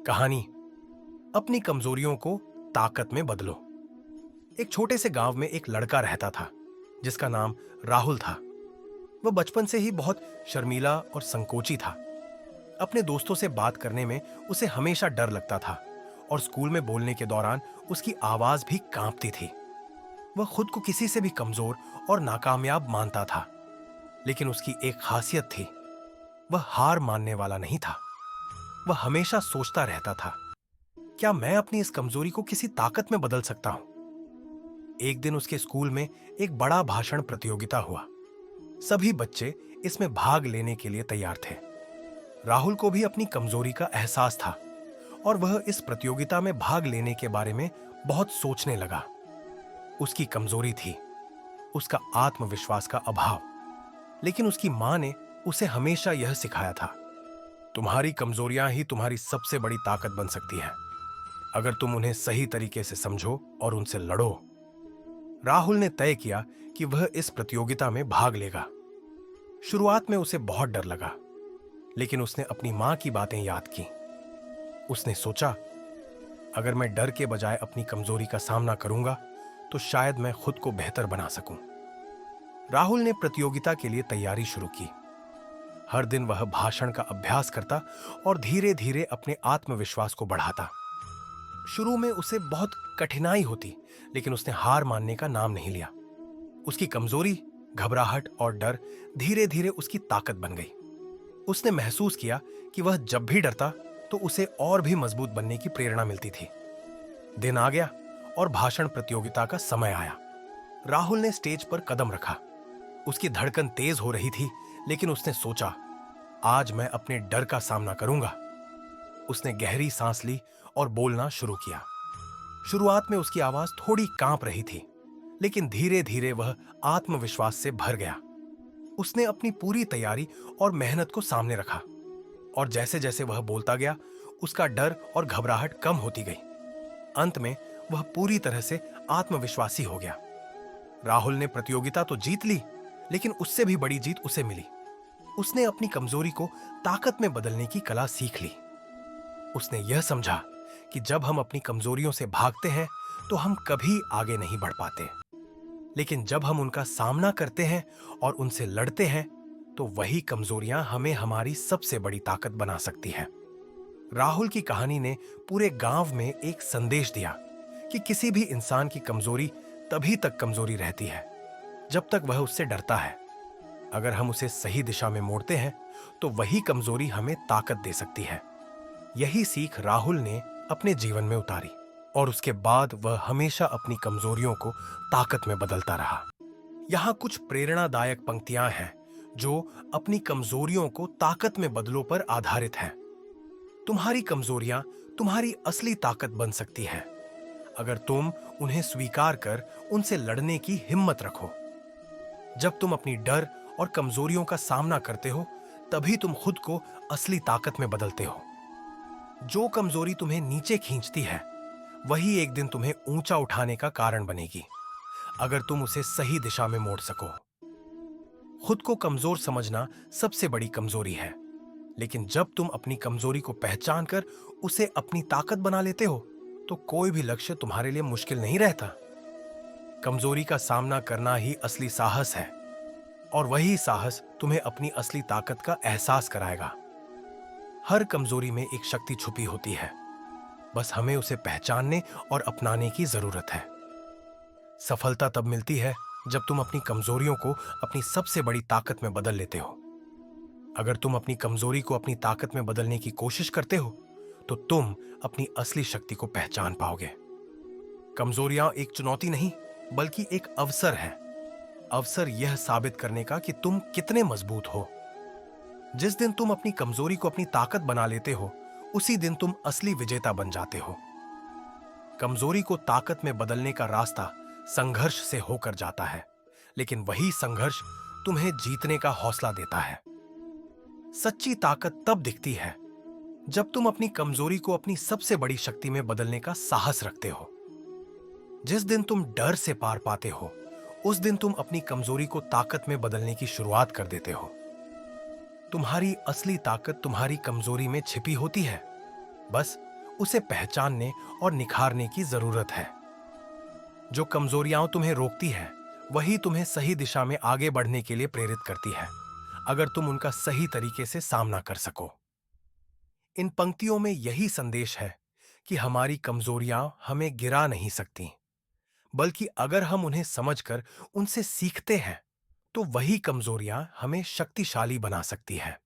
कहानी अपनी कमजोरियों को ताकत में बदलो। एक छोटे से गांव में एक लड़का रहता था जिसका नाम राहुल था। वह बचपन से ही बहुत शर्मीला और संकोची था। अपने दोस्तों से बात करने में उसे हमेशा डर लगता था और स्कूल में बोलने के दौरान उसकी आवाज भी कांपती थी। वह खुद को किसी से भी कमजोर और नाकामयाब मानता था, लेकिन उसकी एक खासियत थी, वह हार मानने वाला नहीं था। वह हमेशा सोचता रहता था, क्या मैं अपनी इस कमजोरी को किसी ताकत में बदल सकता हूं। एक दिन उसके स्कूल में एक बड़ा भाषण प्रतियोगिता हुआ। सभी बच्चे इसमें भाग लेने के लिए तैयार थे। राहुल को भी अपनी कमजोरी का एहसास था और वह इस प्रतियोगिता में भाग लेने के बारे में बहुत सोचने लगा। उसकी कमजोरी थी उसका आत्मविश्वास का अभाव। लेकिन उसकी मां ने उसे हमेशा यह सिखाया था, तुम्हारी कमजोरियां ही तुम्हारी सबसे बड़ी ताकत बन सकती हैं, अगर तुम उन्हें सही तरीके से समझो और उनसे लड़ो। राहुल ने तय किया कि वह इस प्रतियोगिता में भाग लेगा। शुरुआत में उसे बहुत डर लगा, लेकिन उसने अपनी मां की बातें याद की। उसने सोचा, अगर मैं डर के बजाय अपनी कमजोरी का सामना करूंगा तो शायद मैं खुद को बेहतर बना सकूं। राहुल ने प्रतियोगिता के लिए तैयारी शुरू की। हर दिन वह भाषण का अभ्यास करता और धीरे धीरे अपने आत्मविश्वास को बढ़ाता। शुरू में उसे बहुत कठिनाई होती, लेकिन उसने हार मानने का नाम नहीं लिया। उसकी कमजोरी, घबराहट और डर धीरे धीरे उसकी ताकत बन गई। उसने महसूस किया कि वह जब भी डरता तो उसे और भी मजबूत बनने की प्रेरणा मिलती थी। दिन आ गया और भाषण प्रतियोगिता का समय आया। राहुल ने स्टेज पर कदम रखा। उसकी धड़कन तेज हो रही थी, लेकिन उसने सोचा, आज मैं अपने डर का सामना करूंगा। उसने गहरी सांस ली और बोलना शुरू किया। शुरुआत में उसकी आवाज थोड़ी कांप रही थी, लेकिन धीरे धीरे वह आत्मविश्वास से भर गया। उसने अपनी पूरी तैयारी और मेहनत को सामने रखा, और जैसे जैसे वह बोलता गया, उसका डर और घबराहट कम होती गई। अंत में वह पूरी तरह से आत्मविश्वासी हो गया। राहुल ने प्रतियोगिता तो जीत ली, लेकिन उससे भी बड़ी जीत उसे मिली। उसने अपनी कमजोरी को ताकत में बदलने की कला सीख ली। उसने यह समझा कि जब हम अपनी कमजोरियों से भागते हैं तो हम कभी आगे नहीं बढ़ पाते, लेकिन जब हम उनका सामना करते हैं और उनसे लड़ते हैं तो वही कमजोरियां हमें हमारी सबसे बड़ी ताकत बना सकती है। राहुल की कहानी ने पूरे गांव में एक संदेश दिया कि किसी भी इंसान की कमजोरी तभी तक कमजोरी रहती है जब तक वह उससे डरता है। अगर हम उसे सही दिशा में मोड़ते हैं तो वही कमजोरी हमें ताकत दे सकती है। यही सीख राहुल ने अपने जीवन में उतारी और उसके बाद वह हमेशा अपनी कमजोरियों को ताकत में बदलता रहा। यहाँ कुछ प्रेरणादायक पंक्तियां हैं जो अपनी कमजोरियों को ताकत में बदलो पर आधारित हैं। तुम्हारी कमजोरियां तुम्हारी असली ताकत बन सकती हैं, अगर तुम उन्हें स्वीकार कर उनसे लड़ने की हिम्मत रखो। जब तुम अपनी डर और कमजोरियों का सामना करते हो, तभी तुम खुद को असली ताकत में बदलते हो। जो कमजोरी तुम्हें नीचे खींचती है, वही एक दिन तुम्हें ऊंचा उठाने का कारण बनेगी, अगर तुम उसे सही दिशा में मोड़ सको। खुद को कमजोर समझना सबसे बड़ी कमजोरी है, लेकिन जब तुम अपनी कमजोरी को पहचान कर उसे अपनी ताकत बना लेते हो, तो कोई भी लक्ष्य तुम्हारे लिए मुश्किल नहीं रहता। कमजोरी का सामना करना ही असली साहस है, और वही साहस तुम्हें अपनी असली ताकत का एहसास कराएगा। हर कमजोरी में एक शक्ति छुपी होती है, बस हमें उसे पहचानने और अपनाने की जरूरत है। सफलता तब मिलती है जब तुम अपनी कमजोरियों को अपनी सबसे बड़ी ताकत में बदल लेते हो। अगर तुम अपनी कमजोरी को अपनी ताकत में बदलने की कोशिश करते हो, तो तुम अपनी असली शक्ति को पहचान पाओगे। कमजोरियां एक चुनौती नहीं, बल्कि एक अवसर है। अवसर यह साबित करने का कि तुम कितने मजबूत हो। जिस दिन तुम अपनी कमजोरी को अपनी ताकत बना लेते हो, उसी दिन तुम असली विजेता बन जाते हो। कमजोरी को ताकत में बदलने का रास्ता संघर्ष से होकर जाता है, लेकिन वही संघर्ष तुम्हें जीतने का हौसला देता है। सच्ची ताकत तब दिखती है जब तुम अपनी कमजोरी को अपनी सबसे बड़ी शक्ति में बदलने का साहस रखते हो। जिस दिन तुम डर से पार पाते हो, उस दिन तुम अपनी कमजोरी को ताकत में बदलने की शुरुआत कर देते हो। तुम्हारी असली ताकत तुम्हारी कमजोरी में छिपी होती है, बस उसे पहचानने और निखारने की जरूरत है। जो कमजोरियां तुम्हें रोकती है, वही तुम्हें सही दिशा में आगे बढ़ने के लिए प्रेरित करती है, अगर तुम उनका सही तरीके से सामना कर सको। इन पंक्तियों में यही संदेश है कि हमारी कमजोरियां हमें गिरा नहीं सकती, बल्कि अगर हम उन्हें समझकर उनसे सीखते हैं, तो वही कमजोरियां हमें शक्तिशाली बना सकती है।